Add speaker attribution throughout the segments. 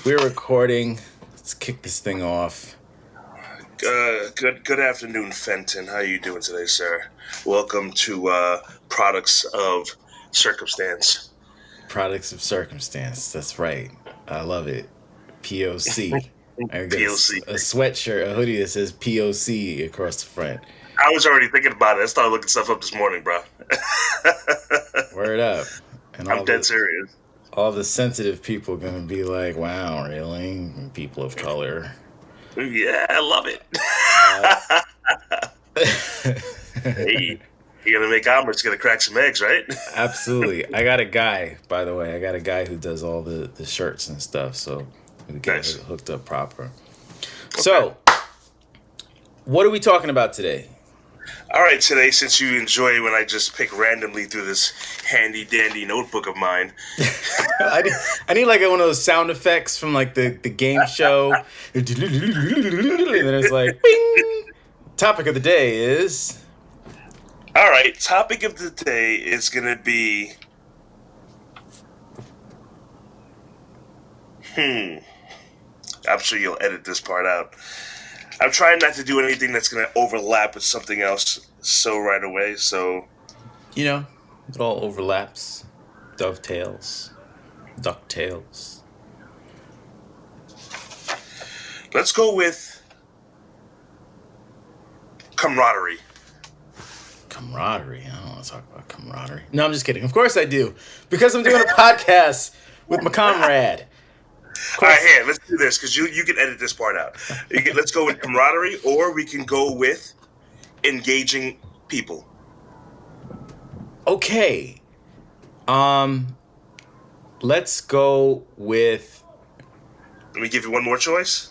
Speaker 1: We're recording. Let's kick this thing off.
Speaker 2: Good afternoon, Fenton. How are you doing today, sir? Welcome to Products of Circumstance.
Speaker 1: Products of circumstance. That's right. I love it. POC. I get
Speaker 2: POC.
Speaker 1: a sweatshirt, a hoodie that says POC across the front.
Speaker 2: I was already thinking about it. I started looking stuff up this morning, bro.
Speaker 1: Word up. And
Speaker 2: I'm dead serious.
Speaker 1: all the sensitive people gonna be like, "Wow, really? People of color."
Speaker 2: Yeah, I love it. Hey, you're gonna make omelets, gonna crack some eggs, right?
Speaker 1: Absolutely. I got a guy, by the way. I got a guy who does all the shirts and stuff, so we get
Speaker 2: Nice.
Speaker 1: it hooked up proper. So, what are we talking about today?
Speaker 2: All right, today, since you enjoy when I just pick randomly through this handy dandy notebook of mine,
Speaker 1: I need like one of those sound effects from like the game show. And then it's like, bing! Topic of the day is...
Speaker 2: all right, topic of the day is gonna be I'm sure you'll edit this part out. I'm trying not to do anything that's going to overlap with something else so right away. So,
Speaker 1: You know, it all overlaps. Dovetails. Ducktails.
Speaker 2: let's go with camaraderie.
Speaker 1: Camaraderie. I don't want to talk about camaraderie. No, I'm just kidding. Of course I do. Because I'm doing a podcast with my comrade.
Speaker 2: All right, here, let's do this because you can edit this part out. Let's go with camaraderie, or we can go with engaging people.
Speaker 1: Okay. Let's go with...
Speaker 2: Let me give you one more choice.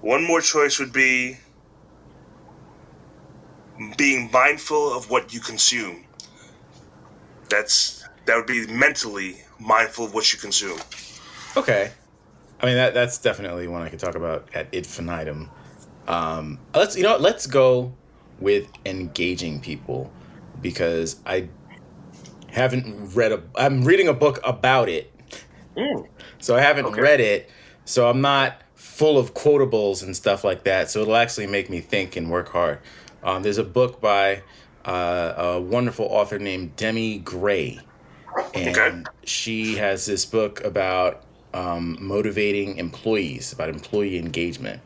Speaker 2: One more choice would be being mindful of what you consume. That would be mentally mindful of what you consume.
Speaker 1: Okay. I mean, that's definitely one I could talk about at infinitum. Let's go with engaging people because I haven't read I'm reading a book about it. So I haven't read it. So I'm not full of quotables and stuff like that. So it'll actually make me think and work hard. There's a book by a wonderful author named Demi Gray. And she has this book about motivating employees, about employee engagement.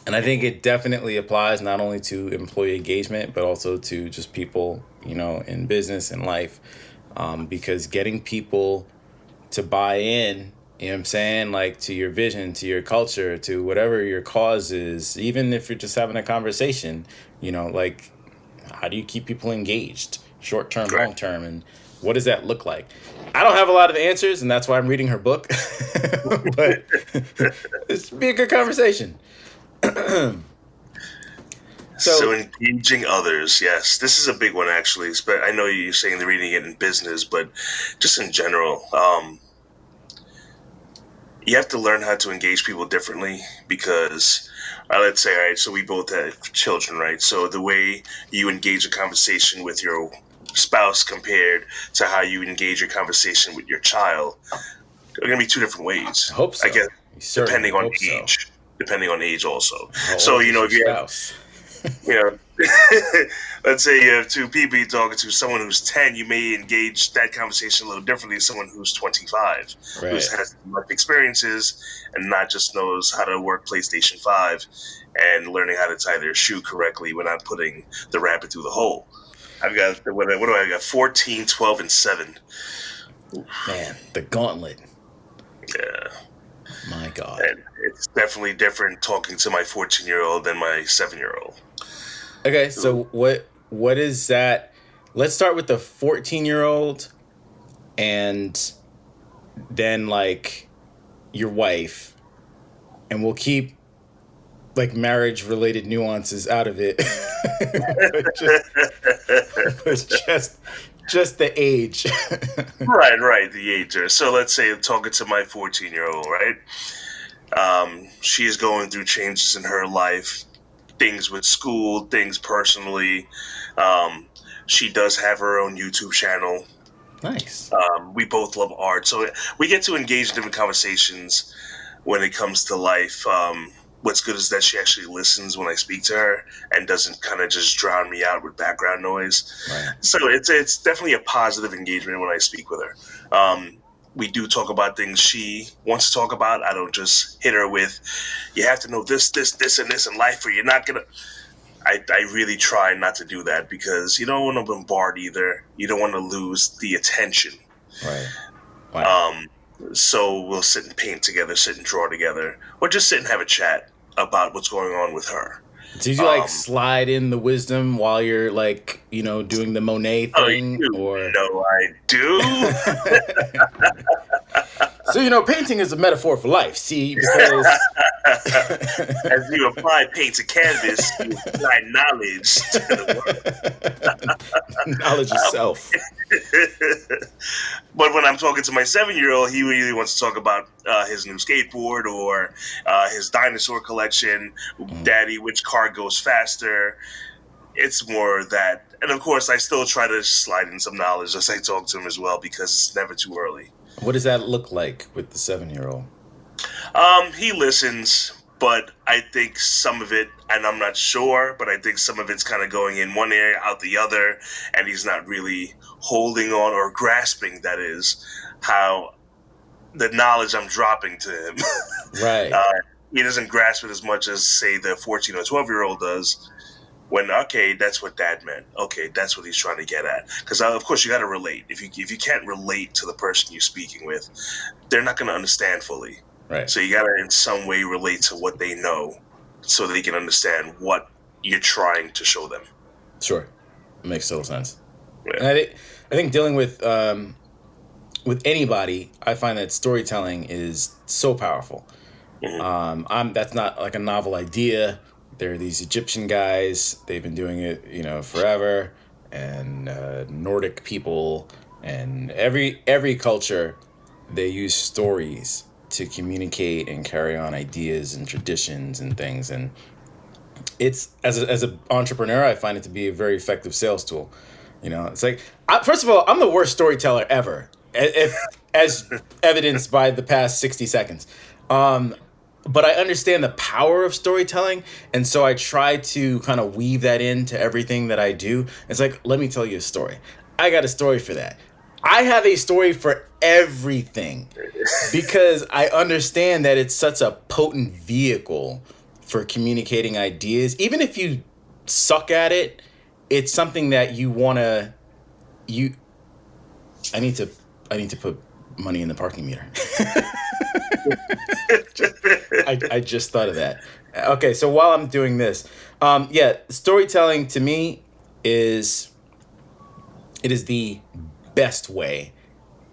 Speaker 1: And I think it definitely applies not only to employee engagement, but also to just people, in business and life. Because getting people to buy in, you know what I'm saying? Like to your vision, to your culture, to whatever your cause is, even if you're just having a conversation, like how do you keep people engaged, short term, long term, and what does that look like? I don't have a lot of answers, and that's why I'm reading her book. But it's be a good conversation.
Speaker 2: So engaging others, yes, this is a big one actually. But I know you're saying they're reading it in business, but just in general, you have to learn how to engage people differently because, let's say, all right, so we both have children, right? So the way you engage a conversation with your spouse compared to how you engage your conversation with your child are going to be two different ways.
Speaker 1: I hope so.
Speaker 2: I guess depending on age. Depending on age also. So, if you have,
Speaker 1: spouse?
Speaker 2: let's say you have two people you're talking to, someone who's 10, you may engage that conversation a little differently than someone who's 25, who has life experiences and not just knows how to work PlayStation 5 and learning how to tie their shoe correctly when not putting the rabbit through the hole. I've got, what do I got? 14, 12, and 7.
Speaker 1: Man, the gauntlet.
Speaker 2: Yeah.
Speaker 1: My God.
Speaker 2: And it's definitely different talking to my 14-year-old than my 7-year-old.
Speaker 1: Okay, so what is that? Let's start with the 14-year-old and then like your wife, and we'll keep like marriage related nuances out of it. just the age.
Speaker 2: Right, the age. So let's say I'm talking to my 14-year-old, right? She is going through changes in her life, things with school, things personally. She does have her own YouTube channel.
Speaker 1: Nice.
Speaker 2: We both love art, so we get to engage in different conversations when it comes to life. What's good is that she actually listens when I speak to her and doesn't kind of just drown me out with background noise.
Speaker 1: Right.
Speaker 2: So it's definitely a positive engagement when I speak with her. We do talk about things she wants to talk about. I don't just hit her with, "You have to know this, this, this, and this in life, or you're not gonna." I really try not to do that because you don't want to bombard either. You don't want to lose the attention.
Speaker 1: Right. Right.
Speaker 2: Um, so we'll sit and paint together, sit and draw together, or just sit and have a chat about what's going on with her.
Speaker 1: Did you like
Speaker 2: Um,
Speaker 1: slide in the wisdom while you're like, doing the Monet
Speaker 2: oh,
Speaker 1: thing
Speaker 2: you
Speaker 1: or
Speaker 2: know I do.
Speaker 1: So, painting is a metaphor for life. See, because
Speaker 2: As you apply paint to canvas, you apply knowledge to the
Speaker 1: knowledge of
Speaker 2: world.
Speaker 1: self.
Speaker 2: But when I'm talking to my 7-year-old, he really wants to talk about his new skateboard or his dinosaur collection.
Speaker 1: Mm.
Speaker 2: Daddy, which car goes faster? It's more that. And of course, I still try to slide in some knowledge as I talk to him as well because it's never too early.
Speaker 1: What does that look like with the 7-year-old?
Speaker 2: He listens, but I think some of it, and I'm not sure, but I think some of it's kind of going in one area, out the other, and he's not really holding on or grasping, that is, how the knowledge I'm dropping to him.
Speaker 1: Right.
Speaker 2: uh, he doesn't grasp it as much as, say, the 14 or 12-year-old does. When okay, that's what Dad meant. Okay, that's what he's trying to get at. Because of course you got to relate. If you can't relate to the person you're speaking with, they're not going to understand fully.
Speaker 1: Right.
Speaker 2: So you got to in some way relate to what they know, so they can understand what you're trying to show them.
Speaker 1: Sure. It makes total sense.
Speaker 2: Yeah.
Speaker 1: And I think dealing with anybody, I find that storytelling is so powerful. That's not like a novel idea. There are these Egyptian guys. They've been doing it, forever, and Nordic people, and every culture, they use stories to communicate and carry on ideas and traditions and things. And it's as an entrepreneur, I find it to be a very effective sales tool. It's like first of all, I'm the worst storyteller ever, if as evidenced by the past 60 seconds. But I understand the power of storytelling, and so I try to kind of weave that into everything that I do. It's like, let me tell you a story. I got a story for that. I have a story for everything because I understand that it's such a potent vehicle for communicating ideas. Even if you suck at it, it's something that you want to you I need to put money in the parking meter. I just thought of that. Okay, so while I'm doing this, storytelling to me is it is the best way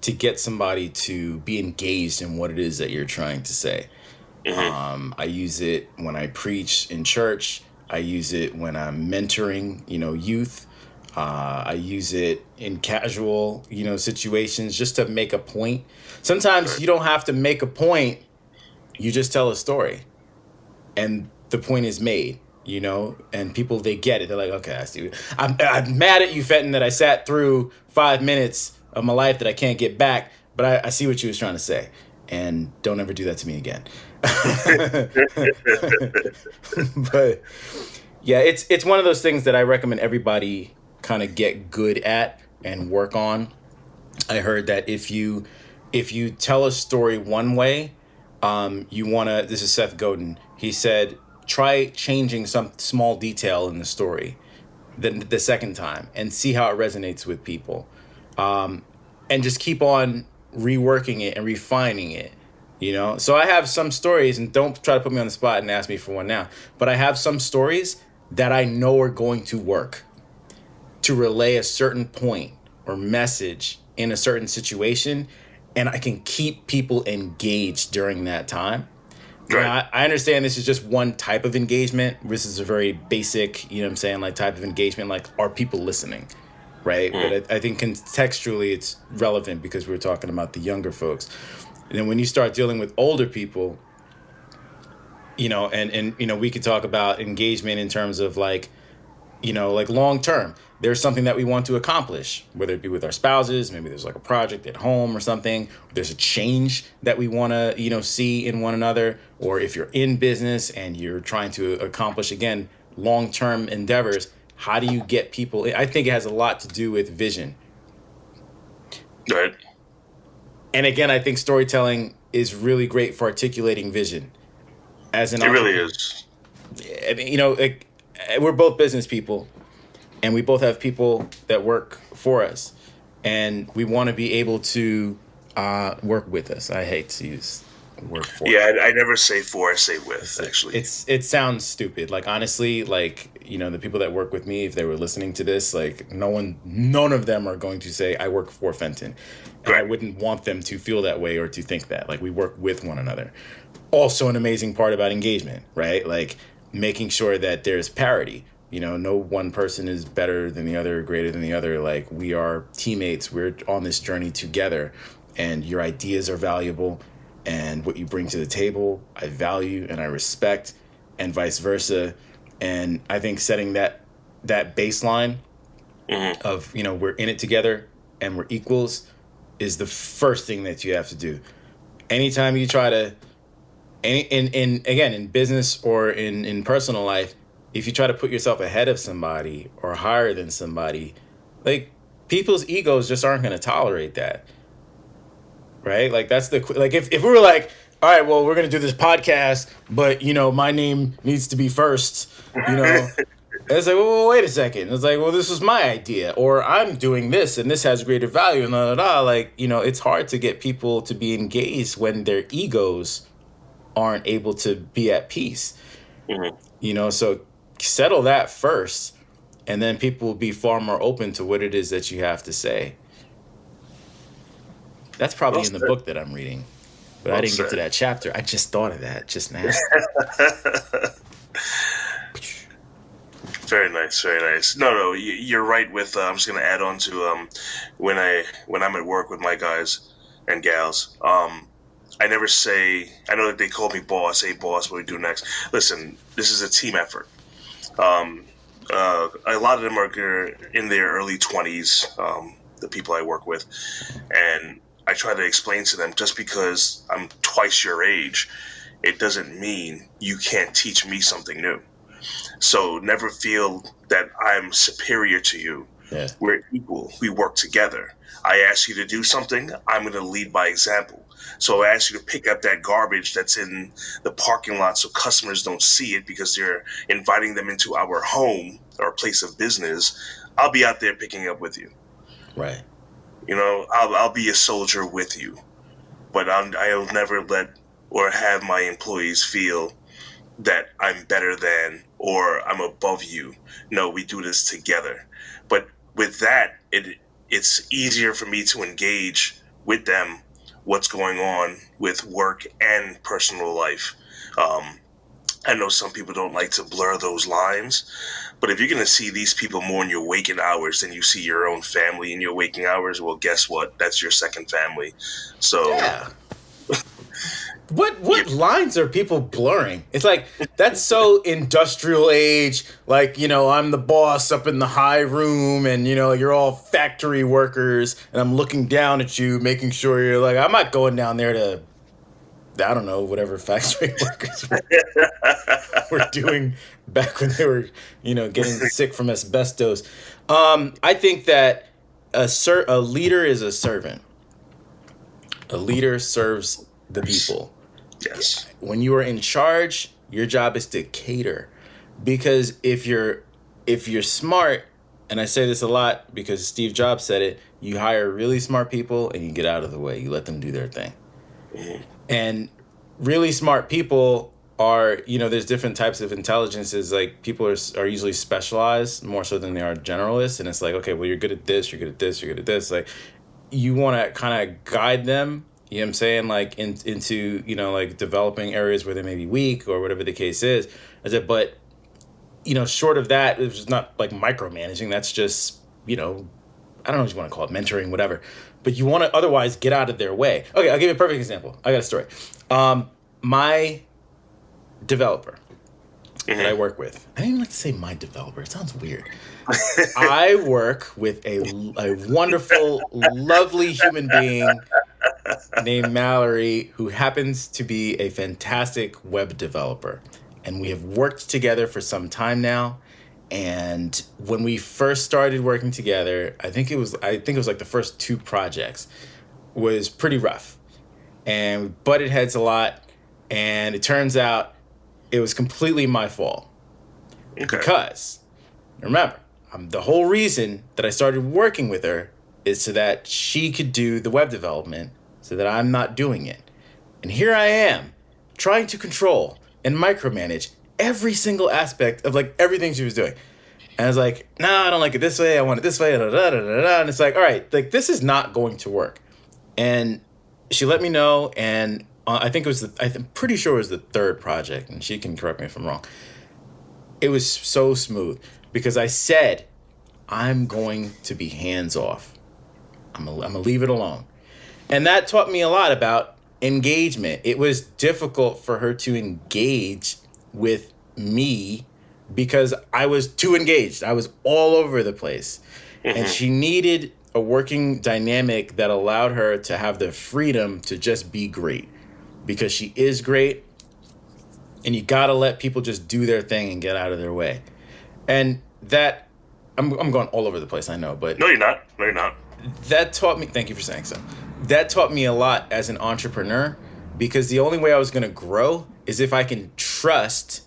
Speaker 1: to get somebody to be engaged in what it is that you're trying to say. I use it when I preach in church. I use it when I'm mentoring, youth. I use it in casual, situations just to make a point. Sometimes you don't have to make a point. You just tell a story, and the point is made. And people, they get it. They're like, okay, I see. I'm mad at you, Fenton, that I sat through 5 minutes of my life that I can't get back. But I see what you was trying to say, and don't ever do that to me again. But yeah, it's one of those things that I recommend everybody kind of get good at and work on. I heard that if you tell a story one way, you want to. This is Seth Godin. He said, try changing some small detail in the story the second time and see how it resonates with people, and just keep on reworking it and refining it. So I have some stories, and don't try to put me on the spot and ask me for one now, but I have some stories that I know are going to work to relay a certain point or message in a certain situation, and I can keep people engaged during that time.
Speaker 2: Right.
Speaker 1: Now, I understand this is just one type of engagement. This is a very basic, like type of engagement, like, are people listening? Right? But I think contextually it's relevant because we're talking about the younger folks. And then when you start dealing with older people, and we could talk about engagement in terms of like long term. there's something that we want to accomplish, whether it be with our spouses, maybe there's like a project at home or something, there's a change that we want to, see in one another, or if you're in business and you're trying to accomplish, again, long-term endeavors, how do you get people? I think it has a lot to do with vision.
Speaker 2: Right.
Speaker 1: And again, I think storytelling is really great for articulating vision. As an
Speaker 2: It really
Speaker 1: entrepreneur,
Speaker 2: is.
Speaker 1: I mean, we're both business people, and we both have people that work for us, and we want to be able to work with us. I hate to use work for.
Speaker 2: Yeah, I never say for, I say with, actually.
Speaker 1: It sounds stupid. Like, honestly, like, the people that work with me, if they were listening to this, like, none of them are going to say I work for Fenton. And I wouldn't want them to feel that way or to think that. Like, we work with one another. Also an amazing part about engagement, right? Like, making sure that there's parity. No one person is better than the other, greater than the other. Like, we are teammates. We're on this journey together, and your ideas are valuable, and what you bring to the table, I value and I respect, and vice versa. And I think setting that baseline of, we're in it together and we're equals is the first thing that you have to do. Anytime you try to, again, in business or in personal life, if you try to put yourself ahead of somebody or higher than somebody, like, people's egos just aren't going to tolerate that. Right? Like, that's like, if we were like, all right, well, we're going to do this podcast, but, my name needs to be first, it's like, well, wait a second. It's like, well, this was my idea, or I'm doing this and this has greater value, and like, it's hard to get people to be engaged when their egos aren't able to be at peace. So settle that first, and then people will be far more open to what it is that you have to say. That's probably in the book that I'm reading, but I didn't get to that chapter. I just thought of that just now.
Speaker 2: Very nice, very nice. No, you're right. With I'm just gonna add on to when I'm at work with my guys and gals. I never say. I know that they call me boss. Hey, boss, what do we do next? Listen, this is a team effort. A lot of them are in their early 20s. The people I work with, and I try to explain to them, just because I'm twice your age, it doesn't mean you can't teach me something new. So never feel that I'm superior to you.
Speaker 1: Yeah.
Speaker 2: We're equal. We work together. I ask you to do something, I'm going to lead by example. So I ask you to pick up that garbage that's in the parking lot so customers don't see it because they're inviting them into our home or place of business. I'll be out there picking up with you.
Speaker 1: Right.
Speaker 2: I'll be a soldier with you, but I'll never let or have my employees feel that I'm better than or I'm above you. No, we do this together. But with that, it's easier for me to engage with them what's going on with work and personal life. I know some people don't like to blur those lines, but if you're going to see these people more in your waking hours than you see your own family in your waking hours, well, guess what? That's your second family. So,
Speaker 1: yeah. What lines are people blurring? It's like, that's so industrial age. Like, I'm the boss up in the high room, and, you're all factory workers, and I'm looking down at you, making sure you're like, I'm not going down there to, I don't know, whatever factory workers were doing back when they were, getting sick from asbestos. I think that a leader is a servant. A leader serves the people.
Speaker 2: Yes.
Speaker 1: When you are in charge, your job is to cater. Because if you're smart, and I say this a lot because Steve Jobs said it, you hire really smart people and you get out of the way. You let them do their thing. Mm-hmm. And really smart people are, there's different types of intelligences. Like, people are usually specialized more so than they are generalists. And it's like, okay, well, you're good at this, you're good at this, you're good at this. Like, you want to kind of guide them, you know what I'm saying? Like, into, like, developing areas where they may be weak or whatever the case is. But, short of that, it's not like micromanaging. That's just, I don't know what you want to call it, mentoring, whatever. But you want to otherwise get out of their way. Okay, I'll give you a perfect example. I got a story. My developer, that I work with. I didn't even like to say my developer. It sounds weird. I work with a wonderful, lovely human being named Mallory, who happens to be a fantastic web developer. And we have worked together for some time now. And when we first started working together, I think it was like the first two projects was pretty rough. And we butted heads a lot. And it turns out it was completely my fault.
Speaker 2: Okay.
Speaker 1: Because, remember, the whole reason that I started working with her is so that she could do the web development so that I'm not doing it. And here I am, trying to control and micromanage every single aspect of like everything she was doing. And I was like, no, I don't like it this way. I want it this way. Da, da, da, da, da. And it's like, all right, like this is not going to work. And she let me know. And I think it was, I'm pretty sure it was the third project. And she can correct me if I'm wrong. It was so smooth because I said, I'm going to be hands off. I'm gonna leave it alone. And that taught me a lot about engagement. It was difficult for her to engage with me because I was too engaged. I was all over the place. Mm-hmm. And she needed a working dynamic that allowed her to have the freedom to just be great because she is great. And you got to let people just do their thing and get out of their way. And that, I'm going all over the place, I know, but...
Speaker 2: No, you're not. No, you're not.
Speaker 1: That taught me, thank you for saying so. That taught me a lot as an entrepreneur because the only way I was going to grow is if I can trust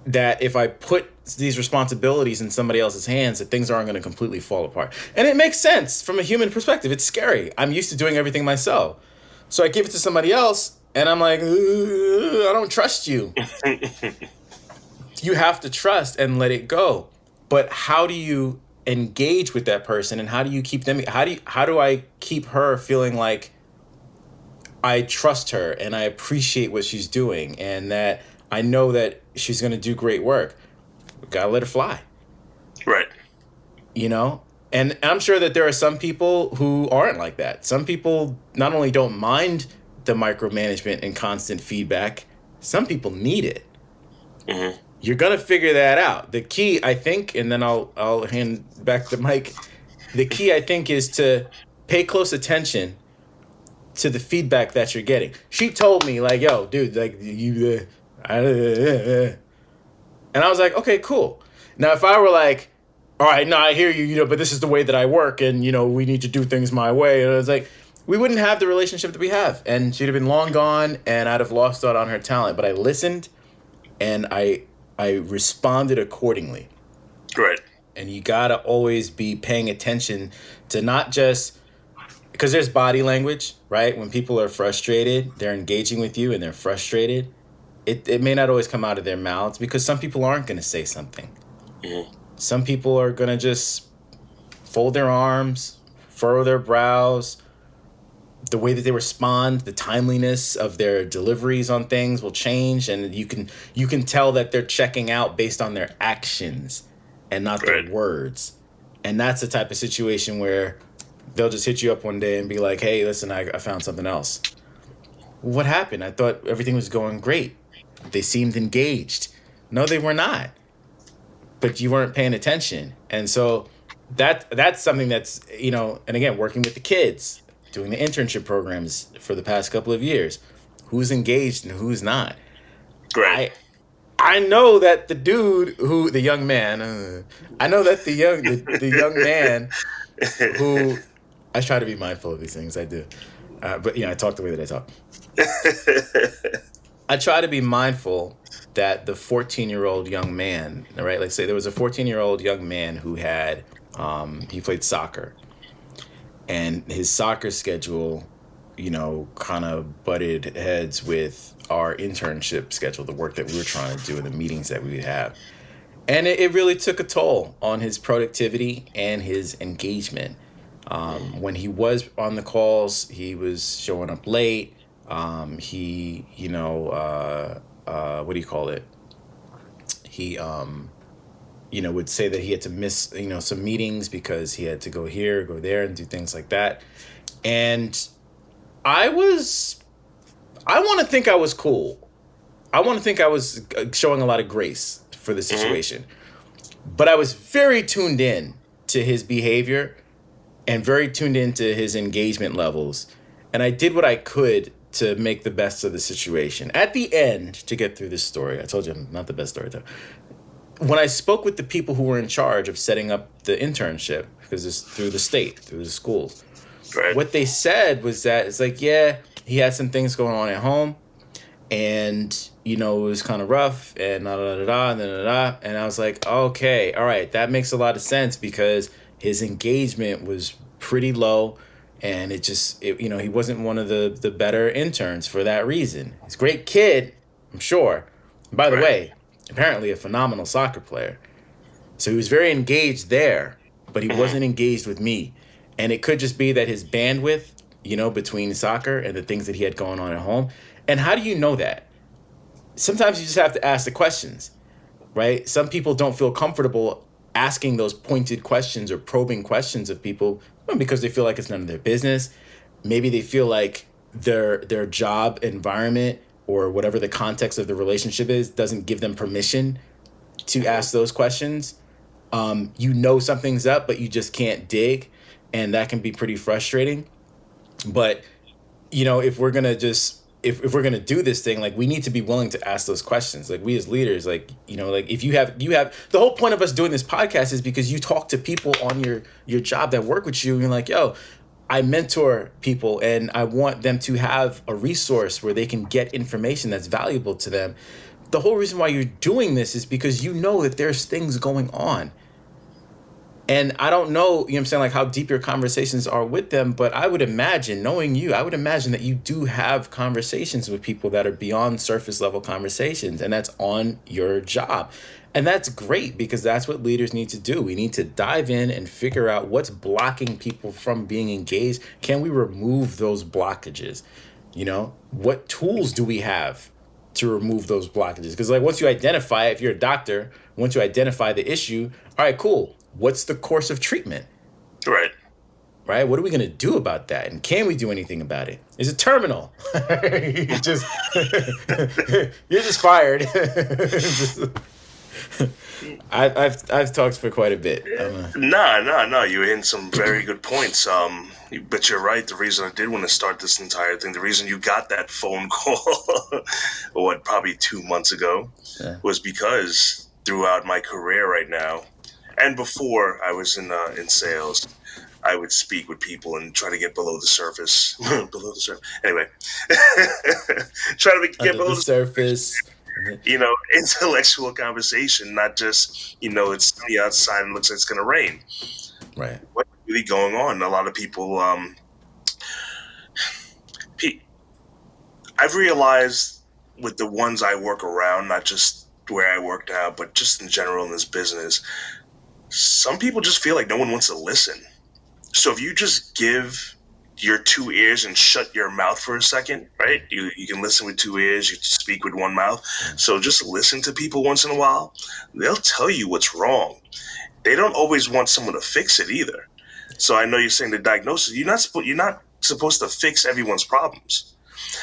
Speaker 1: that if I put these responsibilities in somebody else's hands, that things aren't going to completely fall apart. And it makes sense from a human perspective. It's scary. I'm used to doing everything myself. So I give it to somebody else and I'm like, I don't trust you. You have to trust and let it go. But how do you engage with that person and how do you keep them, how do I keep her feeling like I trust her and I appreciate what she's doing and that I know that she's going to do great work? We got to let her fly.
Speaker 2: Right.
Speaker 1: You know? And I'm sure that there are some people who aren't like that. Some people not only don't mind the micromanagement and constant feedback, some people need it. Mm-hmm. You're going to figure that out. The key, I think, and then I'll hand back the mic. The key, I think, is to pay close attention to the feedback that you're getting. She told me, like, yo, dude, like, you... and I was like, okay, cool. Now, if I were like, all right, no, I hear you, you know, but this is the way that I work, and, you know, we need to do things my way. And I was like, we wouldn't have the relationship that we have. And she'd have been long gone, and I'd have lost out on her talent. But I listened, and I responded accordingly.
Speaker 2: Right.
Speaker 1: And you gotta always be paying attention to not just, because there's body language, right? When people are frustrated, they're engaging with you and they're frustrated. It may not always come out of their mouths because some people aren't gonna say something. Mm-hmm. Some people are gonna just fold their arms, furrow their brows. The way that they respond, the timeliness of their deliveries on things will change, and you can tell that they're checking out based on their actions and not their words. And that's the type of situation where they'll just hit you up one day and be like, hey, listen, I found something else. What happened? I thought everything was going great. They seemed engaged. No, they were not. But you weren't paying attention. And so that's something that's, you know, and again, working with the kids, doing the internship programs for the past couple of years, who's engaged and who's not.
Speaker 2: Right.
Speaker 1: I know that the young man, I know that the young man who, I try to be mindful of these things, I do. But, you know, I talk the way that I talk. I try to be mindful that the 14-year-old young man, right? Like say there was a 14-year-old young man who had, he played soccer. And his soccer schedule, you know, kind of butted heads with our internship schedule, the work that we were trying to do and the meetings that we would have. And it really took a toll on his productivity and his engagement. When he was on the calls, he was showing up late. He, you know, what do you call it? He, you know, would say that he had to miss, you know, some meetings because he had to go here, go there, and do things like that. And I want to think I was cool. I want to think I was showing a lot of grace for the
Speaker 2: Mm-hmm.
Speaker 1: situation, but I was very tuned in to his behavior and very tuned into his engagement levels. And I did what I could to make the best of the situation. At the end, to get through this story, I told you I'm not the best storyteller. When I spoke with the people who were in charge of setting up the internship, because it's through the state, through the schools,
Speaker 2: Right.
Speaker 1: what they said was that it's like, yeah, he had some things going on at home, and it was kind of rough, and da da da da da da. And I was like, okay, all right, that makes a lot of sense because his engagement was pretty low, and he wasn't one of the better interns for that reason. He's a great kid, I'm sure. And by the
Speaker 2: Right.
Speaker 1: way, apparently a phenomenal soccer player. So he was very engaged there, but he
Speaker 2: Mm-hmm.
Speaker 1: wasn't engaged with me. And it could just be that his bandwidth, between soccer and the things that he had going on at home. And how do you know that? Sometimes you just have to ask the questions, right? Some people don't feel comfortable asking those pointed questions or probing questions of people because they feel like it's none of their business. Maybe they feel like their job environment or whatever the context of the relationship is doesn't give them permission to
Speaker 2: Mm-hmm.
Speaker 1: ask those questions. Something's up, but you just can't dig, and that can be pretty frustrating. But if we're gonna just if we're gonna do this thing, like we need to be willing to ask those questions. Like we as leaders, like if you have the whole point of us doing this podcast is because you talk to people on your job that work with you, and you're like, yo, I mentor people and I want them to have a resource where they can get information that's valuable to them. The whole reason why you're doing this is because you know that there's things going on. And I don't know, what I'm saying, like how deep your conversations are with them, but I would imagine, knowing you, I would imagine that you do have conversations with people that are beyond surface level conversations, and that's on your job. And that's great because that's what leaders need to do. We need to dive in and figure out what's blocking people from being engaged. Can we remove those blockages? What tools do we have to remove those blockages? Because like once you identify it, if you're a doctor, once you identify the issue, all right, cool. What's the course of treatment?
Speaker 2: Right.
Speaker 1: Right? What are we going to do about that? And can we do anything about it? Is it terminal? you just you're just fired. I've talked for quite a bit.
Speaker 2: No. You were hitting some very good points. But you're right. The reason I did want to start this entire thing, the reason you got that phone call, probably 2 months ago,
Speaker 1: Yeah.
Speaker 2: was because throughout my career right now, and before I was in sales, I would speak with people and try to get below the surface. Below the surface. Anyway, try to get
Speaker 1: Under the
Speaker 2: below the
Speaker 1: surface.
Speaker 2: intellectual conversation, not just it's sunny outside and looks like it's gonna rain.
Speaker 1: Right.
Speaker 2: What's really going on? A lot of people. I've realized with the ones I work around, not just where I work now, but just in general in this business, some people just feel like no one wants to listen. So if you just give your two ears and shut your mouth for a second, right? You can listen with two ears, you speak with one mouth. So just listen to people once in a while. They'll tell you what's wrong. They don't always want someone to fix it either. So I know you're saying the diagnosis. You're not supposed to fix everyone's problems,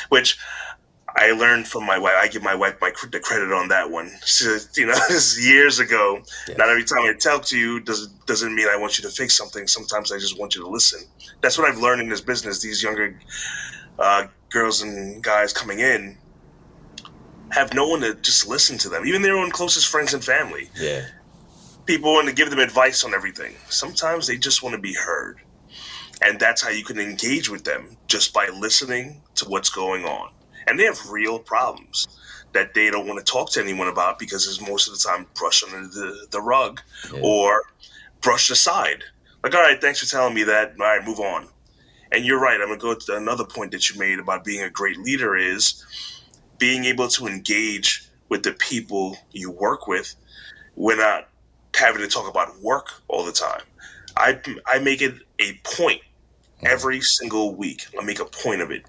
Speaker 2: which I learned from my wife. I give my wife the credit on that one. This is years ago.
Speaker 1: Yeah.
Speaker 2: Not every time I talk to you doesn't mean I want you to fix something. Sometimes I just want you to listen. That's what I've learned in this business. These younger girls and guys coming in have no one to just listen to them, even their own closest friends and family.
Speaker 1: Yeah.
Speaker 2: People want to give them advice on everything. Sometimes they just want to be heard. And that's how you can engage with them, just by listening to what's going on. And they have real problems that they don't want to talk to anyone about because it's most of the time brushed under the rug,
Speaker 1: Yeah.
Speaker 2: or brushed aside. Like, all right, thanks for telling me that. All right, move on. And you're right. I'm going to go to another point that you made about being a great leader is being able to engage with the people you work with. We're not having to talk about work all the time. I make it a point every single week. I make a point of it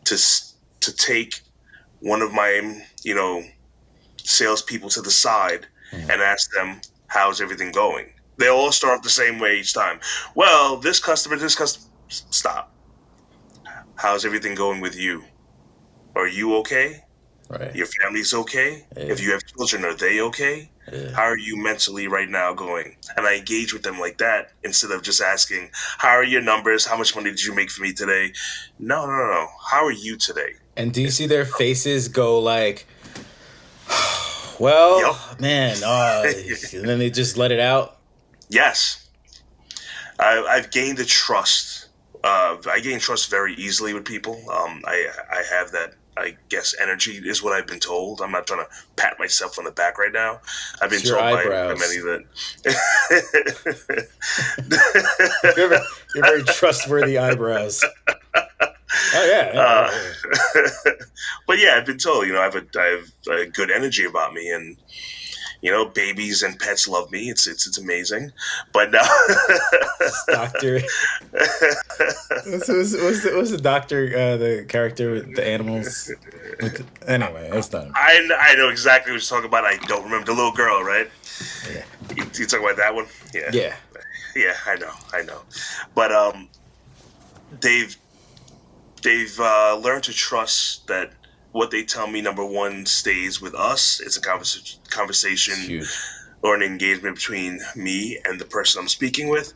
Speaker 2: to take one of my salespeople to the side and ask them, how's everything going? They all start off the same way each time. Well, this customer, stop. How's everything going with you? Are you okay?
Speaker 1: Right.
Speaker 2: Your family's okay?
Speaker 1: Yeah.
Speaker 2: If you have children, are they okay?
Speaker 1: Yeah.
Speaker 2: How are you mentally right now going? And I engage with them like that instead of just asking, how are your numbers? How much money did you make for me today? No, no, no, no. How are you today?
Speaker 1: And do you
Speaker 2: It's,
Speaker 1: see their faces go like, well,
Speaker 2: yep.
Speaker 1: man, and then they just let it out?
Speaker 2: Yes. I've gained the trust. I gain trust very easily with people. I have that. I guess energy is what I've been told. I'm not trying to pat myself on the back right now. I've been
Speaker 1: It's your
Speaker 2: told by many
Speaker 1: eyebrows.
Speaker 2: that.
Speaker 1: You're very trustworthy eyebrows. Oh, yeah, yeah,
Speaker 2: uh,
Speaker 1: yeah, yeah.
Speaker 2: but yeah, I've been told. I have a good energy about me, and babies and pets love me. It's amazing. But now,
Speaker 1: This doctor. What's the doctor? The character with the animals. Anyway, it's done.
Speaker 2: I know exactly what you're talking about. I don't remember the little girl, right?
Speaker 1: Yeah.
Speaker 2: You talking about that one? Yeah,
Speaker 1: Yeah.
Speaker 2: yeah. I know. But they've learned to trust that what they tell me, number one, stays with us. It's a
Speaker 1: It's
Speaker 2: conversation
Speaker 1: huge.
Speaker 2: or an engagement between me and the person I'm speaking with,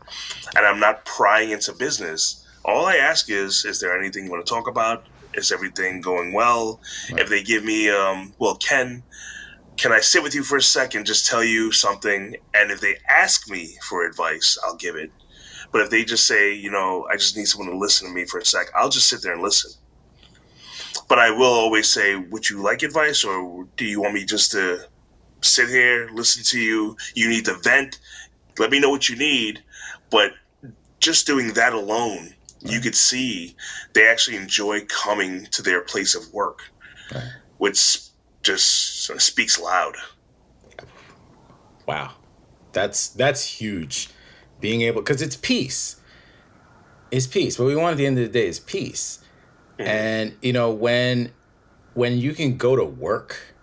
Speaker 2: and I'm not prying into business. All I ask is there anything you want to talk about? Is everything going well?
Speaker 1: Right.
Speaker 2: If they give me, well, can I sit with you for a second, just tell you something? And if they ask me for advice, I'll give it. But if they just say, I just need someone to listen to me for a sec, I'll just sit there and listen. But I will always say, would you like advice, or do you want me just to sit here, listen to you? You need to vent. Let me know what you need. But just doing that alone, you
Speaker 1: Right.
Speaker 2: could see they actually enjoy coming to their place of work,
Speaker 1: Right.
Speaker 2: which just speaks loud.
Speaker 1: Wow. That's huge. Being able, because it's peace. It's peace. What we want at the end of the day is peace.
Speaker 2: Mm-hmm.
Speaker 1: And when you can go to work,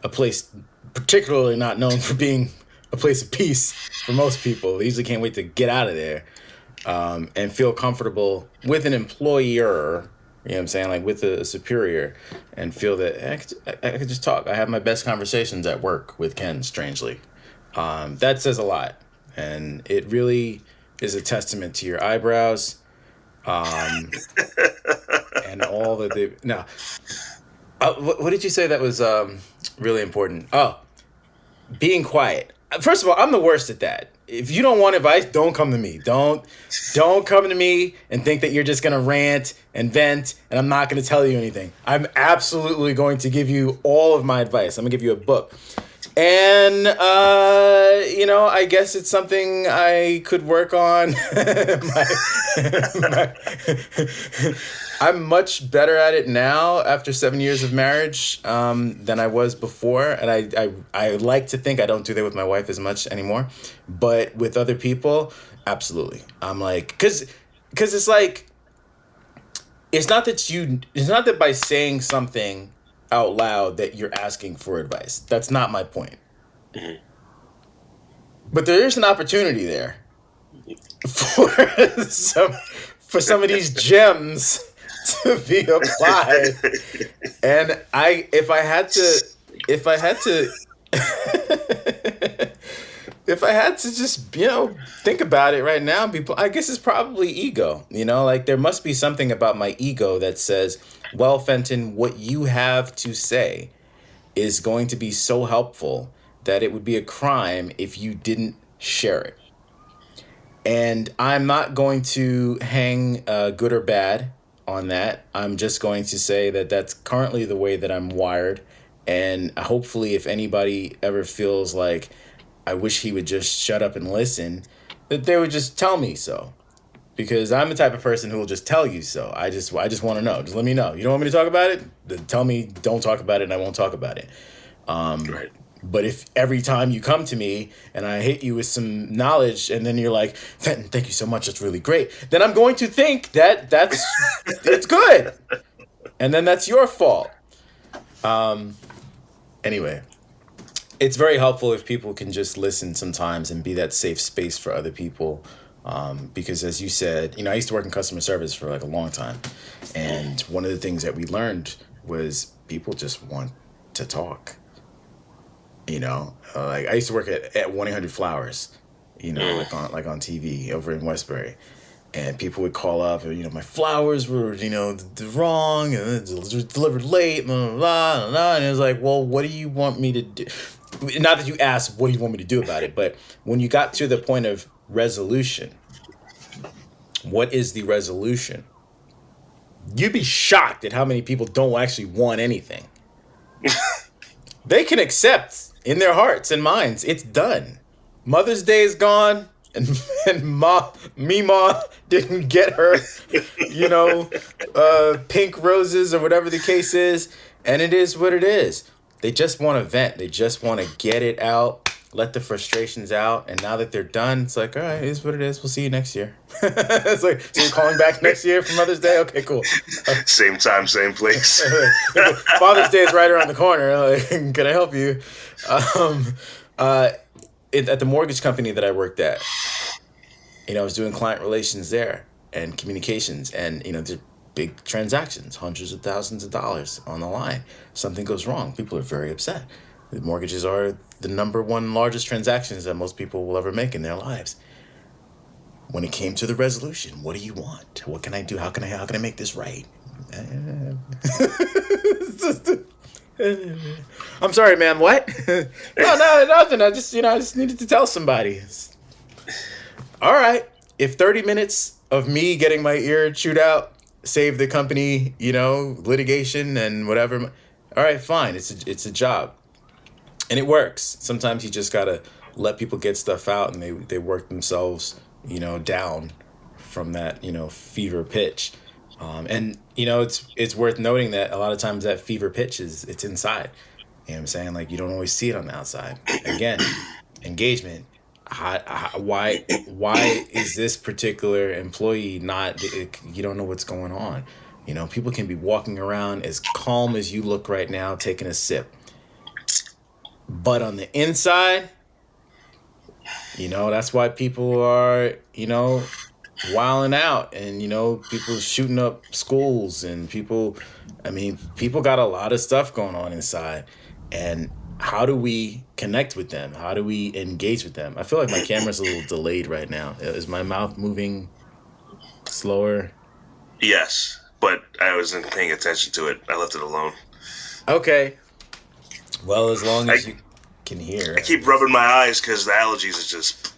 Speaker 1: a place particularly not known for being a place of peace for most people, they usually can't wait to get out of there, and feel comfortable with an employer. You know what I'm saying? Like with a superior, and feel that I could just talk. I have my best conversations at work with Ken, strangely. That says a lot. And it really is a testament to your eyebrows, and all that they. Now, what did you say that was really important? Oh, being quiet. First of all, I'm the worst at that. If you don't want advice, don't come to me. Don't come to me and think that you're just gonna rant and vent and I'm not gonna tell you anything. I'm absolutely going to give you all of my advice. I'm gonna give you a book. And I guess it's something I could work on. my, I'm much better at it now after 7 years of marriage, than I was before, and I like to think I don't do that with my wife as much anymore, but with other people, absolutely. I'm like, because it's like, it's not that by saying something out loud that you're asking for advice. That's not my point.
Speaker 2: Mm-hmm.
Speaker 1: But there is an opportunity there for some for some of these gems to be applied. And if I had to if I had to just, think about it right now, people, I guess it's probably ego. Like there must be something about my ego that says, well, Fenton, what you have to say is going to be so helpful that it would be a crime if you didn't share it. And I'm not going to hang good or bad on that. I'm just going to say that that's currently the way that I'm wired. And hopefully, if anybody ever feels like I wish he would just shut up and listen, that they would just tell me so. Because I'm the type of person who will just tell you so. I just want to know. Just let me know. You don't want me to talk about it? Then tell me don't talk about it and I won't talk about it.
Speaker 2: Right.
Speaker 1: But if every time you come to me and I hit you with some knowledge and then you're like, Fenton, thank you so much, that's really great, then I'm going to think that it's good. And then that's your fault. Anyway, it's very helpful if people can just listen sometimes and be that safe space for other people. Because as you said, I used to work in customer service for like a long time. And one of the things that we learned was people just want to talk. Like I used to work at 1-800-Flowers, like on TV over in Westbury, and people would call up and my flowers were wrong and it was delivered late, blah, blah, blah, blah, and it was like, well, what do you want me to do? Not that you asked what do you want me to do about it, but when you got to the point of resolution, what is the resolution? You'd be shocked at how many people don't actually want anything. They can accept in their hearts and minds it's done. Mother's Day is gone, and Mima didn't get her, pink roses or whatever the case is, and it is what it is. They just want to vent. They just want to get it out, let the frustrations out, and now that they're done, it's like, all right, it is what it is. We'll see you next year. It's like, so you're calling back next year for Mother's Day? Okay, cool.
Speaker 2: Same time, same place.
Speaker 1: Father's Day is right around the corner. Can I help you? At the mortgage company that I worked at, I was doing client relations there and communications, and there's big transactions, hundreds of thousands of dollars on the line. Something goes wrong, people are very upset. The mortgages are the number one largest transactions that most people will ever make in their lives. When it came to the resolution, what do you want? What can I do? How can I make this right? I'm sorry, man. What? No, nothing. I just needed to tell somebody. All right. If 30 minutes of me getting my ear chewed out saved the company, litigation and whatever. All right, fine. It's a job, and it works. Sometimes you just gotta let people get stuff out, and they work themselves, down from that, fever pitch. And it's worth noting that a lot of times that fever pitch it's inside. You know what I'm saying? Like, you don't always see it on the outside. Again, engagement. Why is this particular employee not? You don't know what's going on. People can be walking around as calm as you look right now, taking a sip. But on the inside, that's why people are, wilding out, and people shooting up schools, and people got a lot of stuff going on inside. And how do we connect with them? How do we engage with them? I feel like my camera's a little delayed right now. Is my mouth moving slower?
Speaker 2: Yes, but I wasn't paying attention to it. I left it alone.
Speaker 1: Okay. Well, as long as you can hear.
Speaker 2: I keep rubbing my eyes because the allergies are just.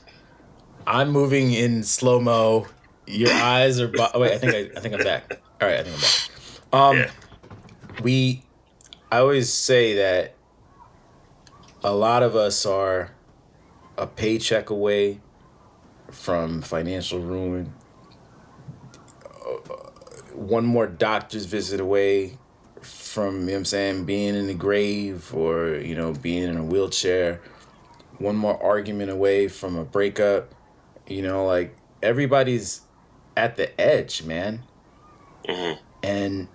Speaker 1: I'm moving in slow mo. Your eyes are. Wait, I think I'm back. All right, I think I'm back. Yeah. I always say that a lot of us are a paycheck away from financial ruin, one more doctor's visit away from, being in the grave, or, being in a wheelchair, one more argument away from a breakup. Like, everybody's at the edge, man. Mm-hmm. And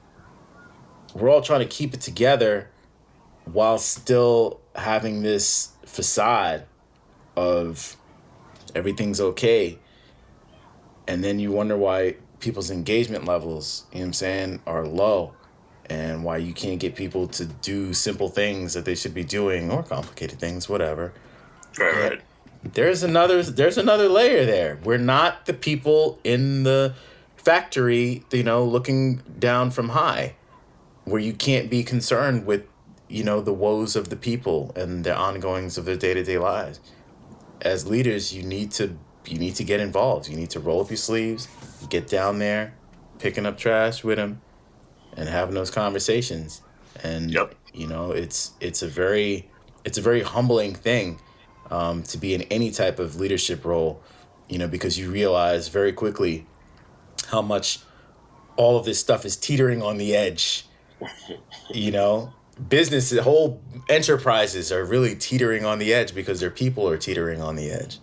Speaker 1: we're all trying to keep it together while still having this facade of everything's okay. And then you wonder why people's engagement levels, are low, and why you can't get people to do simple things that they should be doing, or complicated things, whatever.
Speaker 2: Right.
Speaker 1: There's another layer there. We're not the people in the factory, looking down from high, where you can't be concerned with, the woes of the people and the ongoings of their day-to-day lives. As leaders, you need to get involved. You need to roll up your sleeves, get down there, picking up trash with them, and having those conversations. And
Speaker 2: yep.
Speaker 1: It's a very humbling thing, to be in any type of leadership role, because you realize very quickly how much all of this stuff is teetering on the edge. Business, whole enterprises are really teetering on the edge because their people are teetering on the edge.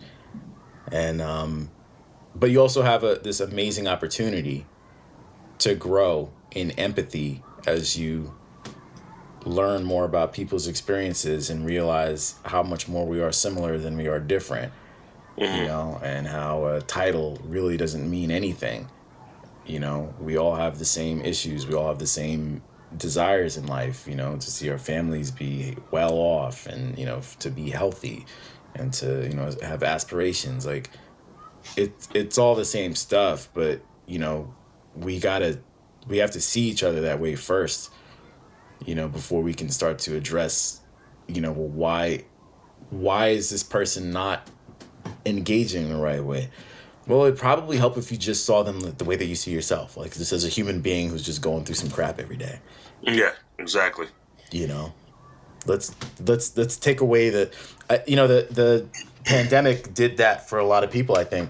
Speaker 1: And but you also have this amazing opportunity to grow in empathy as you learn more about people's experiences and realize how much more we are similar than we are different. Mm-hmm. And how a title really doesn't mean anything. We all have the same issues. We all have the same desires in life, to see our families be well off and, to be healthy and to, have aspirations. Like it's all the same stuff, but, we gotta, we have to see each other that way first, before we can start to address, well, why is this person not engaging the right way? Well, it'd probably help if you just saw them the way that you see yourself, like just as a human being who's just going through some crap every day.
Speaker 2: Yeah, exactly.
Speaker 1: You know, let's take away the pandemic did that for a lot of people. I think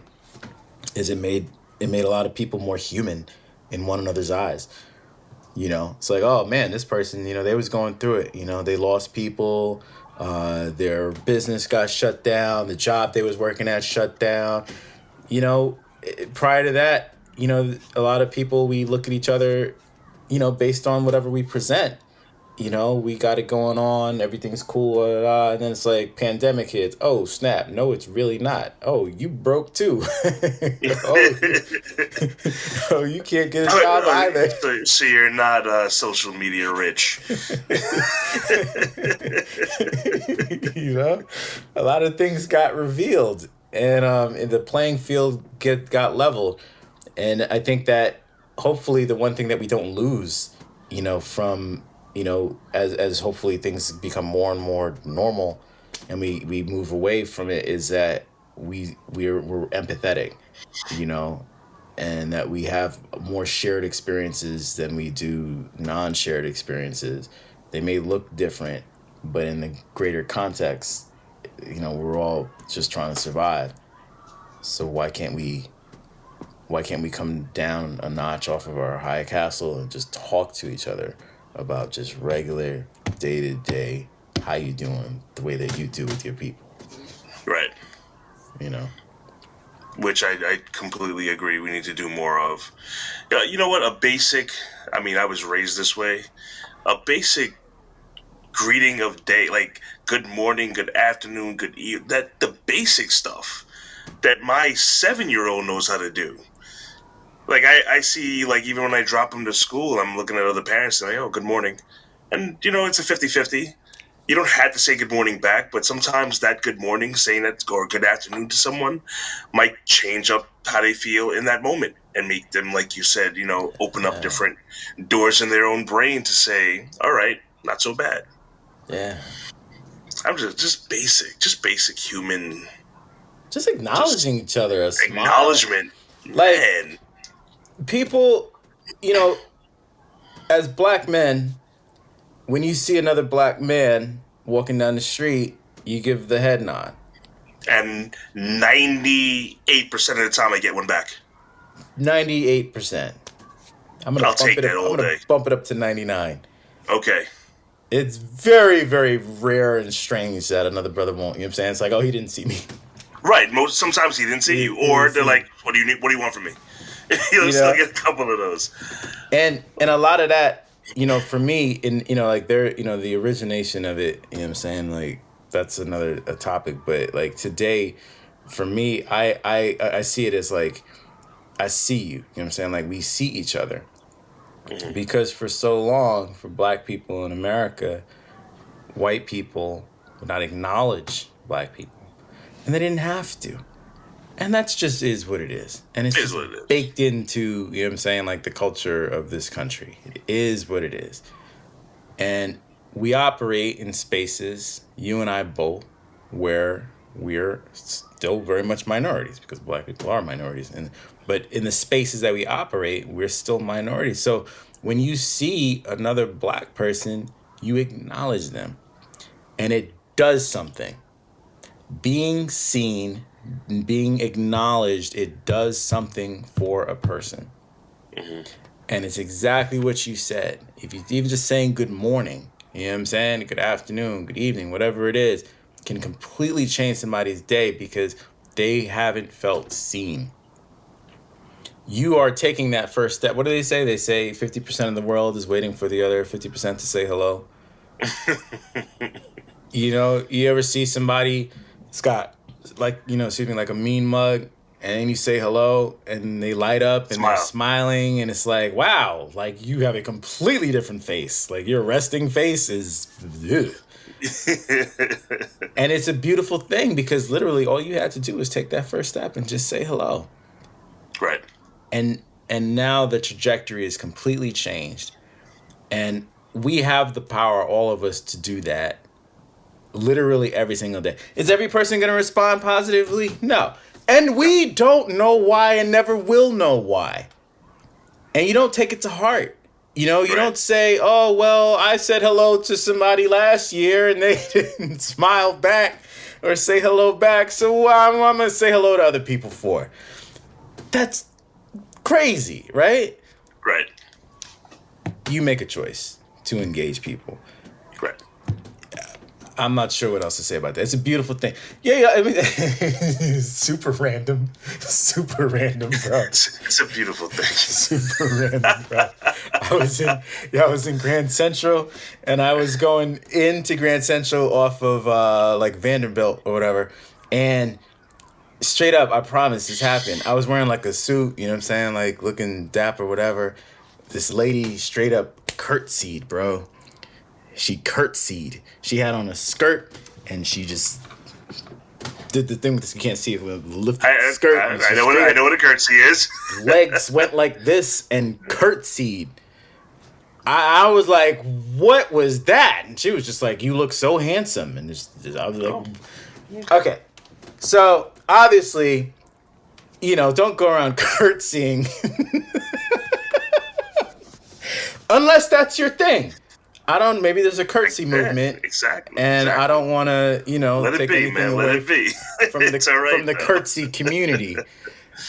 Speaker 1: is it made a lot of people more human in one another's eyes. It's like, oh man, this person, they was going through it. They lost people. Their business got shut down. The job they was working at shut down. Prior to that, a lot of people, we look at each other, based on whatever we present. We got it going on, everything's cool, blah, blah, blah, and then it's like pandemic hits. Oh, snap. No, it's really not. Oh, you broke too. oh, oh, you can't get a job either.
Speaker 2: So you're not social media rich.
Speaker 1: A lot of things got revealed, and the playing field got leveled. And I think that hopefully the one thing that we don't lose, from as hopefully things become more and more normal, and we move away from it, is that we're empathetic, and that we have more shared experiences than we do non-shared experiences. They may look different, but in the greater context, we're all just trying to survive. So why can't we come down a notch off of our high castle and just talk to each other about just regular day-to-day, how you doing, the way that you do with your people?
Speaker 2: Right.
Speaker 1: You know?
Speaker 2: Which I completely agree we need to do more of. You know what? I was raised this way. A basic greeting of day, like good morning, good afternoon, good evening, that the basic stuff that my 7-year-old knows how to do. Like I see, like even when I drop him to school, I'm looking at other parents and like, oh, good morning. And, it's a 50-50. You don't have to say good morning back, but sometimes that good morning, saying that, or good afternoon to someone might change up how they feel in that moment and make them, like you said, open up
Speaker 1: Yeah.
Speaker 2: different doors in their own brain to say, all right, not so bad.
Speaker 1: Yeah.
Speaker 2: I'm just basic human.
Speaker 1: Just acknowledging each other, a smile.
Speaker 2: Acknowledgement.
Speaker 1: Like,
Speaker 2: Man.
Speaker 1: people, as black men, when you see another black man walking down the street, you give the head nod.
Speaker 2: And 98% of the time I get one back.
Speaker 1: 98%.
Speaker 2: I'll take that all day.
Speaker 1: I'm gonna bump it up to 99.
Speaker 2: Okay.
Speaker 1: It's very, very rare and strange that another brother won't. You know what I'm saying? It's like, oh, he didn't see me.
Speaker 2: Right. Sometimes he didn't see you, or they're like, "What do you need? What do you want from me?" Still get a couple of those.
Speaker 1: And a lot of that, for me, in like there, the origination of it. You know what I'm saying? Like that's a topic, but like today, for me, I see it as like I see you. You know what I'm saying? Like we see each other. Mm-hmm. Because for so long, for black people in America, white people would not acknowledge black people. And they didn't have to. And that's just is what it is. And it's just baked into, you know what I'm saying, like the culture of this country. It is what it is. And we operate in spaces, you and I both, where we're still very much minorities, because black people are minorities. But in the spaces that we operate, we're still minorities. So when you see another black person, you acknowledge them. And it does something. Being seen, being acknowledged, it does something for a person. Mm-hmm. And it's exactly what you said. If you even just saying good morning, you know what I'm saying? Good afternoon, good evening, whatever it is, can completely change somebody's day because they haven't felt seen. You are taking that first step. What do they say? They say 50% of the world is waiting for the other 50% to say hello. You ever see somebody, Scott, like, like a mean mug, and then you say hello, and they light up, and they're
Speaker 2: Smile.
Speaker 1: smiling, and it's like, wow, like you have a completely different face. Like your resting face is, ugh. And it's a beautiful thing because literally all you had to do was take that first step and just say hello.
Speaker 2: Right.
Speaker 1: And now the trajectory is completely changed. And we have the power, all of us, to do that literally every single day. Is every person going to respond positively? No. And we don't know why and never will know why. And you don't take it to heart. You know, you don't say, oh, well, I said hello to somebody last year and they didn't smile back or say hello back. So I'm going to say hello to other people for. That's crazy, right?
Speaker 2: Right.
Speaker 1: You make a choice to engage people.
Speaker 2: Right.
Speaker 1: I'm not sure what else to say about that. It's a beautiful thing. Yeah, I mean, super random, bro.
Speaker 2: It's a beautiful thing.
Speaker 1: Super random, bro. I was in Grand Central, and I was going into Grand Central off of like Vanderbilt or whatever, and straight up, I promise this happened. I was wearing like a suit, you know what I'm saying, like looking dapper, whatever. This lady straight up curtsied, bro. She curtsied. She had on a skirt, and she just did the thing with this. You can't see it. Lifted the skirt.
Speaker 2: I know what a curtsy is.
Speaker 1: Legs went like this and curtsied. I was like, "What was that?" And she was just like, "You look so handsome." And I was like, "Okay." So obviously, you know, don't go around curtsying unless that's your thing. I don't. Maybe there's a curtsy movement,
Speaker 2: exactly,
Speaker 1: and I don't want to, you know,
Speaker 2: let
Speaker 1: take
Speaker 2: it be,
Speaker 1: anything
Speaker 2: man.
Speaker 1: away
Speaker 2: Let it be.
Speaker 1: from the from the curtsy community.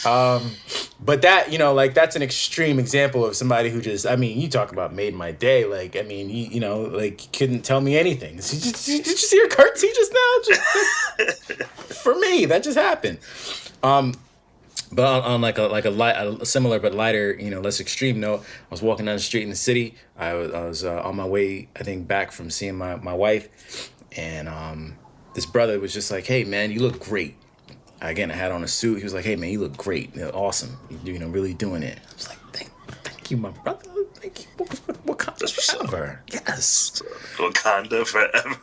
Speaker 1: But that, you know, like that's an extreme example of somebody who just, I mean, you talk about made my day. Like, I mean, you know, like couldn't tell me anything. Did you see her curtsy just now? For me, that just happened. But on like a similar but lighter, you know, less extreme note, I was walking down the street in the city. I was on my way, I think, back from seeing my wife, and this brother was just like, "Hey, man, you look great." Again, I had on a suit. He was like, "Hey, man, you look great. You're awesome. You know, really doing it." I was like, "Thank you, my brother. Thank you. Wakanda forever." Yes.
Speaker 2: Wakanda forever.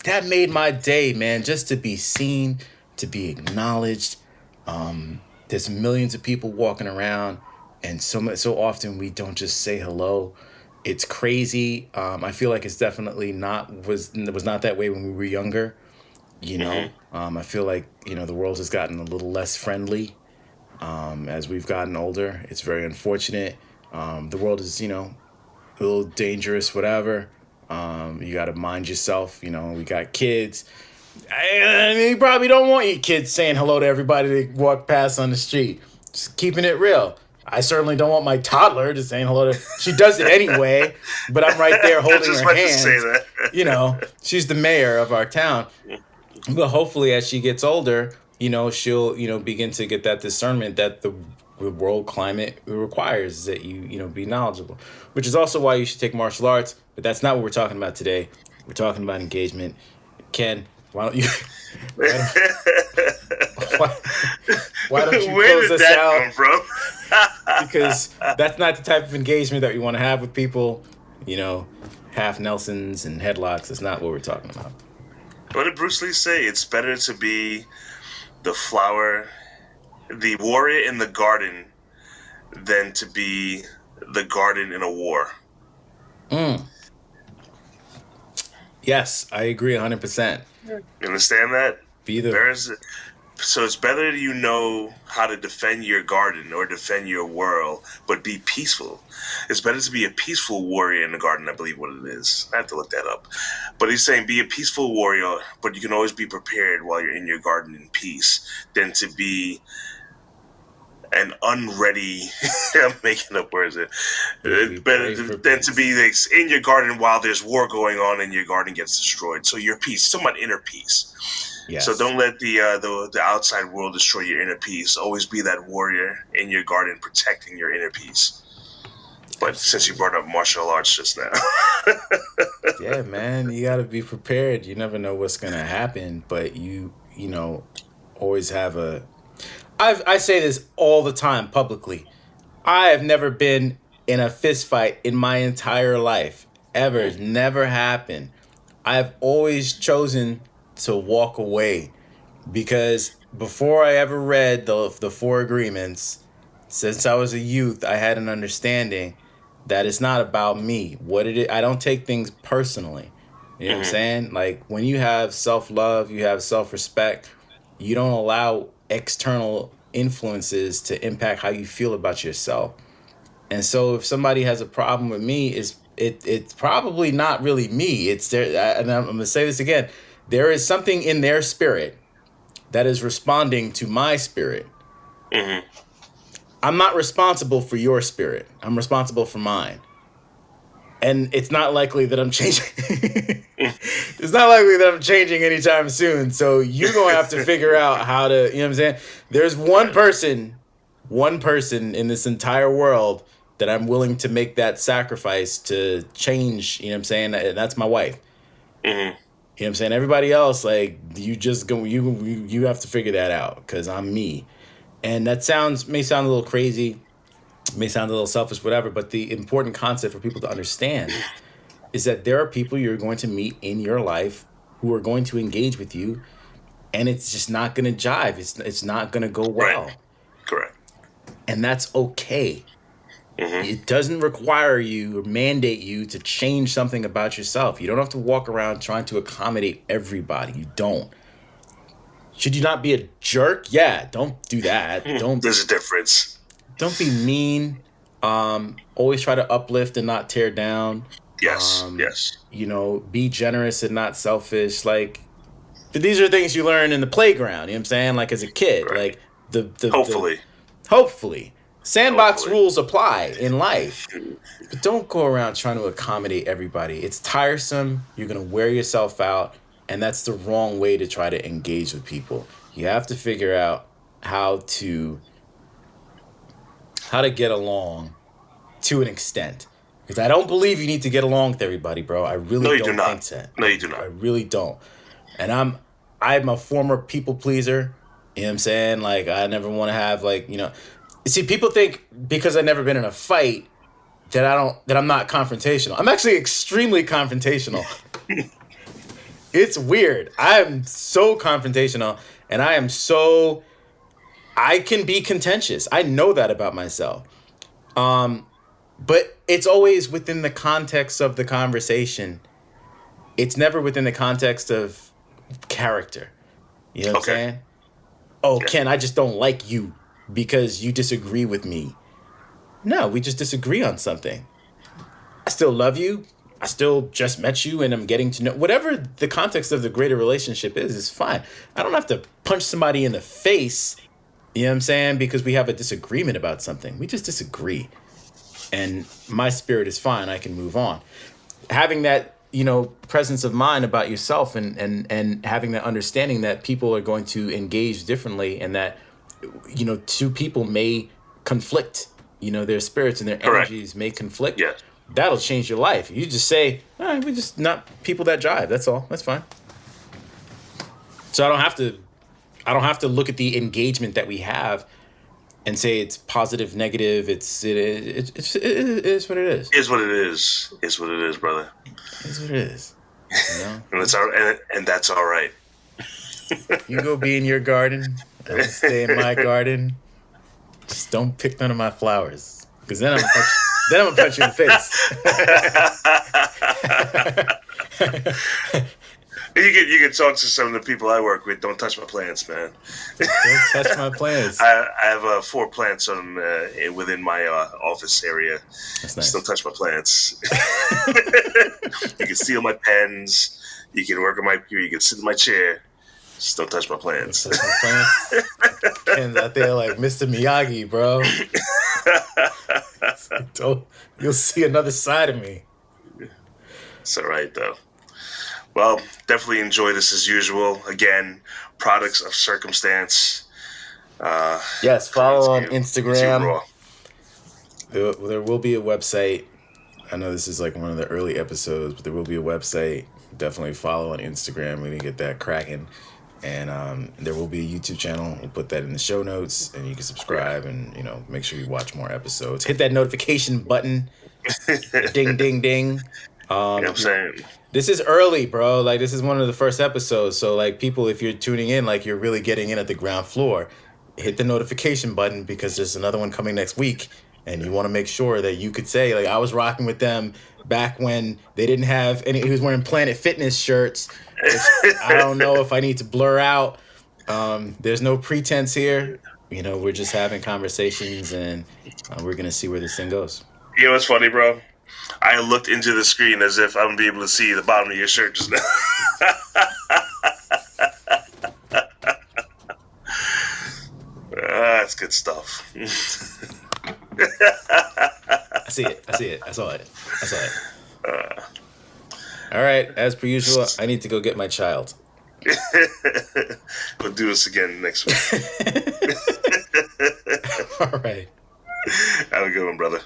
Speaker 1: That made my day, man. Just to be seen, to be acknowledged. There's millions of people walking around, and so often we don't just say hello. It's crazy. I feel like it's definitely was not that way when we were younger. You know, I feel like, you know, the world has gotten a little less friendly as we've gotten older. It's very unfortunate. The world is, you know, a little dangerous, whatever. You got to mind yourself. You know, we got kids. I mean, you probably don't want your kids saying hello to everybody they walk past on the street. Just keeping it real. I certainly don't want my toddler to saying hello to. She does it anyway, but I'm right there holding her hand. You know, she's the mayor of our town. But hopefully, as she gets older, you know, she'll, you know, begin to get that discernment that the world climate requires that you know, be knowledgeable. Which is also why you should take martial arts. But that's not what we're talking about today. We're talking about engagement. Ken, why don't you? Why don't you close us out?
Speaker 2: Come from?
Speaker 1: Because that's not the type of engagement that we want to have with people. You know, half Nelsons and headlocks. That's not what we're talking about.
Speaker 2: What did Bruce Lee say? It's better to be the flower, the warrior in the garden, than to be the garden in a war.
Speaker 1: Yes, I agree 100%.
Speaker 2: You understand that?
Speaker 1: Be the
Speaker 2: So it's better you know how to defend your garden or defend your world, but be peaceful. It's better to be a peaceful warrior in the garden, I believe what it is. I have to look that up. But he's saying be a peaceful warrior, but you can always be prepared while you're in your garden in peace, than to be an unready. I'm making up words. Better than to be in your garden while there's war going on and your garden gets destroyed. So your peace, somewhat inner peace. Yes. So don't let the outside world destroy your inner peace. Always be that warrior in your garden, protecting your inner peace. But since you brought up martial arts just now,
Speaker 1: yeah, man, you got to be prepared. You never know what's gonna happen, but you know, always have a. I say this all the time publicly. I have never been in a fist fight in my entire life. Ever. It's never happened. I've always chosen to walk away because before I ever read the four agreements, since I was a youth, I had an understanding that it's not about me. What it is, I don't take things personally. You know what I'm saying? Like when you have self-love, you have self-respect, you don't allow external influences to impact how you feel about yourself. And so if somebody has a problem with me, it's probably not really me. It's there, and I'm gonna say this again. There is something in their spirit that is responding to my spirit. I'm not responsible for your spirit. I'm responsible for mine. And it's not likely that I'm changing. It's not likely that I'm changing anytime soon. So you're going to have to figure out how to, you know what I'm saying? There's one person in this entire world that I'm willing to make that sacrifice to change, you know what I'm saying? That's my wife. You know what I'm saying? Everybody else, like, you just go, you have to figure that out because I'm me. And that may sound a little crazy, may sound a little selfish, whatever, but the important concept for people to understand is that there are people you're going to meet in your life who are going to engage with you, and it's just not going to jive. It's not going to go well.
Speaker 2: Right. Correct.
Speaker 1: And that's okay. It doesn't require you or mandate you to change something about yourself. You don't have to walk around trying to accommodate everybody. You don't. Should you not be a jerk? Yeah, don't do that. Don't.
Speaker 2: There's a difference.
Speaker 1: Don't be mean. Always try to uplift and not tear down.
Speaker 2: Yes. Yes.
Speaker 1: You know, be generous and not selfish. Like, these are things you learn in the playground. You know what I'm saying? Like as a kid.
Speaker 2: Right.
Speaker 1: Like
Speaker 2: Hopefully.
Speaker 1: Sandbox rules apply in life. But don't go around trying to accommodate everybody. It's tiresome. You're going to wear yourself out. And that's the wrong way to try to engage with people. You have to figure out how to get along to an extent. Because I don't believe you need to get along with everybody, bro. I really don't think that.
Speaker 2: No, you do not.
Speaker 1: I really don't. And I'm a former people pleaser. You know what I'm saying? Like, I never want to have, like, you know. See, people think because I've never been in a fight that I'm not confrontational. I'm actually extremely confrontational. It's weird. I am so confrontational, and I can be contentious. I know that about myself. But it's always within the context of the conversation. It's never within the context of character. You know what I'm saying? Oh, yeah. Ken, I just don't like you because you disagree with me. No, we just disagree on something. I still love you. I still just met you and I'm getting to know. Whatever the context of the greater relationship is fine. I don't have to punch somebody in the face, you know what I'm saying, because we have a disagreement about something. We just disagree. And my spirit is fine. I can move on. Having that, you know, presence of mind about yourself and having that understanding that people are going to engage differently and that, you know, two people may conflict, you know, their spirits and their energies may conflict.
Speaker 2: Yes.
Speaker 1: That'll change your life. You just say, all right, we're just not people that jive. That's all. That's fine. So I don't have to look at the engagement that we have and say it's positive, negative. It is what it is.
Speaker 2: Is what it is. Is what it is, brother.
Speaker 1: It is what it is. You know?
Speaker 2: and that's all right.
Speaker 1: You go be in your garden. I'll stay in my garden. Just don't pick none of my flowers, because then I'm gonna punch you in the face.
Speaker 2: You can talk to some of the people I work with. Don't touch my plants, man.
Speaker 1: Don't touch my plants.
Speaker 2: I have 4 plants within my office area.
Speaker 1: That's nice.
Speaker 2: Just don't touch my plants. You can steal my pens. You can work on my computer. You can sit in my chair. Just don't touch my plants.
Speaker 1: Don't touch my plants. Ken's out there like Mr. Miyagi, bro. You'll see another side of me.
Speaker 2: It's all right, though. Well, definitely enjoy this as usual. Again, products of circumstance.
Speaker 1: Yes, follow on Instagram. There will be a website. I know this is like one of the early episodes, but there will be a website. Definitely follow on Instagram. We need to get that cracking. And there will be a YouTube channel. We'll put that in the show notes, and you can subscribe and make sure you watch more episodes. Hit that notification button, the ding ding ding.
Speaker 2: You know what I'm saying?
Speaker 1: This is early, bro. Like, this is one of the first episodes. So, like, people, if you're tuning in, like, you're really getting in at the ground floor. Hit the notification button because there's another one coming next week. And you want to make sure that you could say, like, I was rocking with them back when they didn't have any. He was wearing Planet Fitness shirts, which I don't know if I need to blur out. There's no pretense here. We're just having conversations, and we're going to see where this thing goes.
Speaker 2: You know what's funny, bro? I looked into the screen as if I'm going to be able to see the bottom of your shirt just now. That's good stuff.
Speaker 1: I see it. I saw it. All right. As per usual, I need to go get my child.
Speaker 2: We'll do this again next week.
Speaker 1: All right.
Speaker 2: Have a good one, brother.